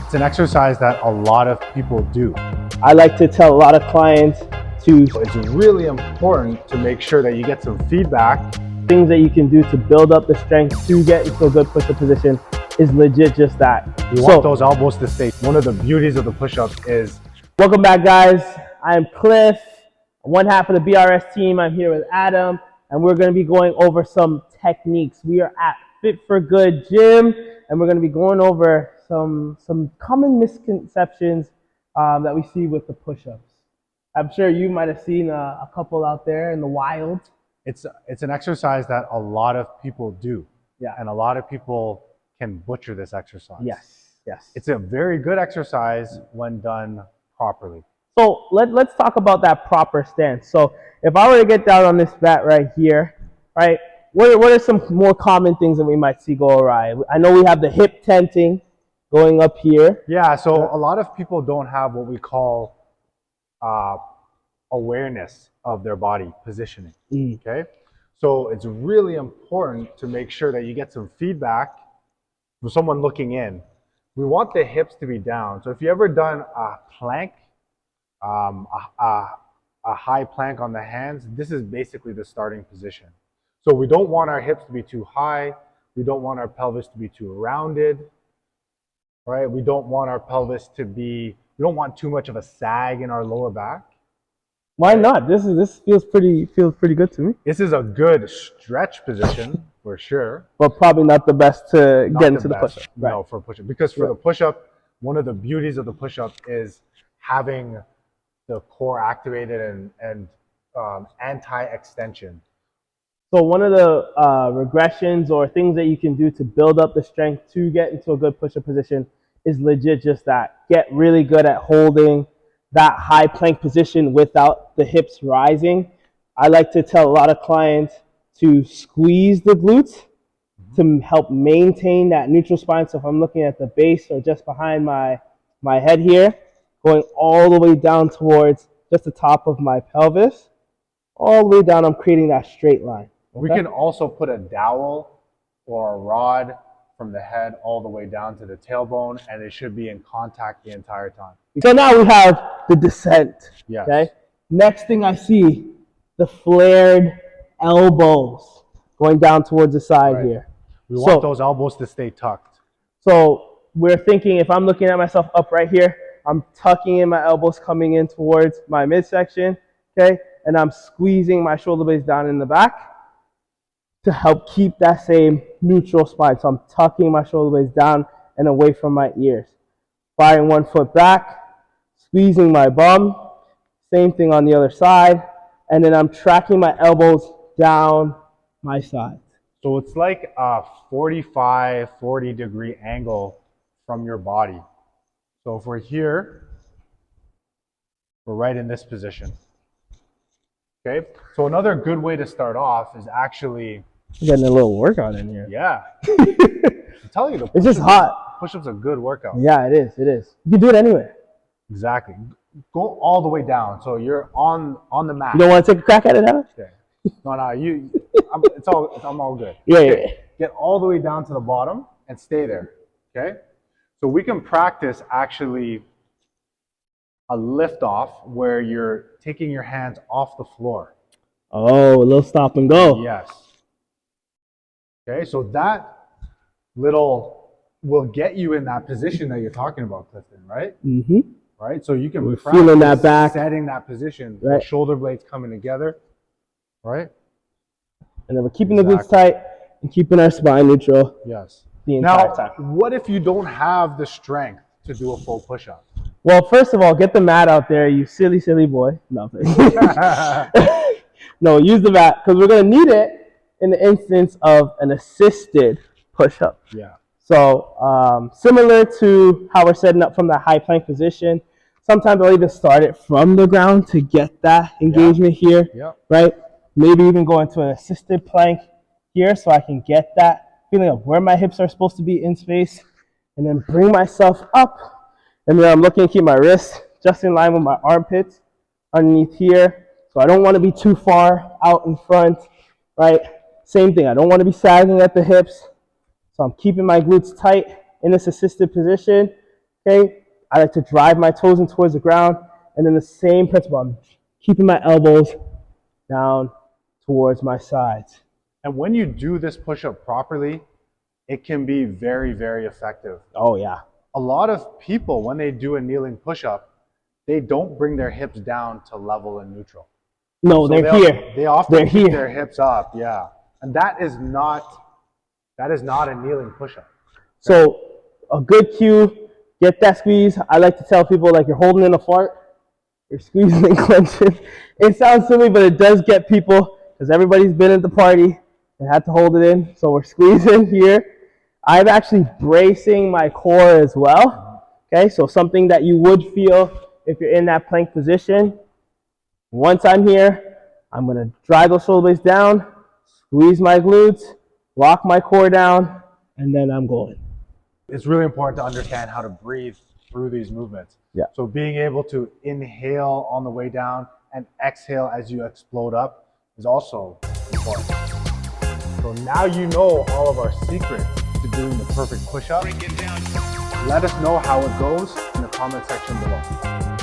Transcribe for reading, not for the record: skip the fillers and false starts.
It's an exercise that a lot of people do. I like to tell a lot of clients to It's really important to make sure that you get some feedback. things that you can do to build up the strength to get into a good push-up position is legit just that. You want those elbows to stay. One of the beauties of the push-up is... Welcome back, guys. I'm Cliff, one half of the BRS team. I'm here with Adam, and we're going to be going over some techniques. We are at Fit for Good Gym, and we're going to be going over some common misconceptions that we see with the push-ups. I'm sure you might have seen a couple out there in the wild. It's an exercise that a lot of people do. Yeah. And a lot of people can butcher this exercise. Yes. It's a very good exercise when done properly. So let's talk about that proper stance. So if I were to get down on this mat right here, right, what are some more common things that we might see go awry? I know we have the hip tenting going up here. Yeah, so a lot of people don't have what we call awareness of their body positioning. Okay, so it's really important to make sure that you get some feedback from someone looking in. We want the hips to be down. So if you ever done a plank, a high plank on the hands, this is basically the starting position. So we don't want our hips to be too high. We don't want our pelvis to be too rounded. Right? We don't want our pelvis to be, we don't want too much of a sag in our lower back. Why not? This feels pretty good to me. This is a good stretch position for sure. But probably not the best to get into the push-up. Right. No, for push-up. Because for the push-up, one of the beauties of the push-up is having the core activated and anti-extension. So one of the regressions or things that you can do to build up the strength to get into a good push-up position is legit just that. Get really good at holding that high plank position without the hips rising. I like to tell a lot of clients to squeeze the glutes to help maintain that neutral spine. So if I'm looking at the base or just behind my head here, going all the way down towards just the top of my pelvis, all the way down, I'm creating that straight line. Okay? We can also put a dowel or a rod from the head all the way down to the tailbone, and it should be in contact the entire time. So now we have the descent. Yes. Okay. Next thing I see, the flared elbows going down towards the side here. We want those elbows to stay tucked. So we're thinking, if I'm looking at myself up right here, I'm tucking in my elbows coming in towards my midsection, okay? And I'm squeezing my shoulder blades down in the back to help keep that same neutral spine. So I'm tucking my shoulder blades down and away from my ears. Firing one foot back, squeezing my bum, same thing on the other side, and then I'm tracking my elbows down my sides. So it's like a 45, 40-degree angle from your body. So if we're here, we're right in this position. Okay, so another good way to start off is actually... Getting a little workout in here. Yeah. I'm telling you, it's just hot. Push-up's a good workout. Yeah, it is. You can do it anywhere. Exactly. Go all the way down, so you're on the mat. You don't want to take a crack at it, Adam? Okay. No, I'm all good. Yeah, okay. yeah. Get all the way down to the bottom and stay there. Okay. So we can practice actually a lift off where you're taking your hands off the floor. Oh, a little stop and go. Yes. Okay, so that little will get you in that position that you're talking about, Clifton, right? Mm-hmm. Right, so you can We're feeling that back, setting that position, right? Shoulder blades coming together, right? And then we're keeping the glutes tight and keeping our spine neutral. Yes. The entire time. What if you don't have the strength to do a full push-up? Well, first of all, get the mat out there, you silly boy. No, no, use the mat because we're gonna need it in the instance of an assisted push-up. Yeah. So similar to how we're setting up from that high plank position, sometimes I'll even start it from the ground to get that engagement here, right? Maybe even go into an assisted plank here so I can get that feeling of where my hips are supposed to be in space, and then bring myself up, and then I'm looking to keep my wrists just in line with my armpits underneath here. So I don't want to be too far out in front, right? Same thing, I don't want to be sagging at the hips. So I'm keeping my glutes tight in this assisted position, Okay, I like to drive my toes in towards the ground, and then the same principle. I'm keeping my elbows down towards my sides. And when you do this push-up properly, it can be very, very effective. Oh yeah. A lot of people, when they do a kneeling push-up, they don't bring their hips down to level and neutral. No, So they're here. They often They're keep here. their hips up, yeah. And that is not a kneeling push-up. So a good cue, get that squeeze. I like to tell people like you're holding in a fart, you're squeezing and clenching. It sounds silly, but it does get people, because everybody's been at the party and had to hold it in. So we're squeezing here. I'm actually bracing my core as well. Okay, so something that you would feel if you're in that plank position. Once I'm here, I'm gonna drive those shoulder blades down, squeeze my glutes, lock my core down, and then I'm going. It's really important to understand how to breathe through these movements. Yeah. So being able to inhale on the way down and exhale as you explode up is also important. So now you know all of our secrets to doing the perfect push-up. Let us know how it goes in the comment section below.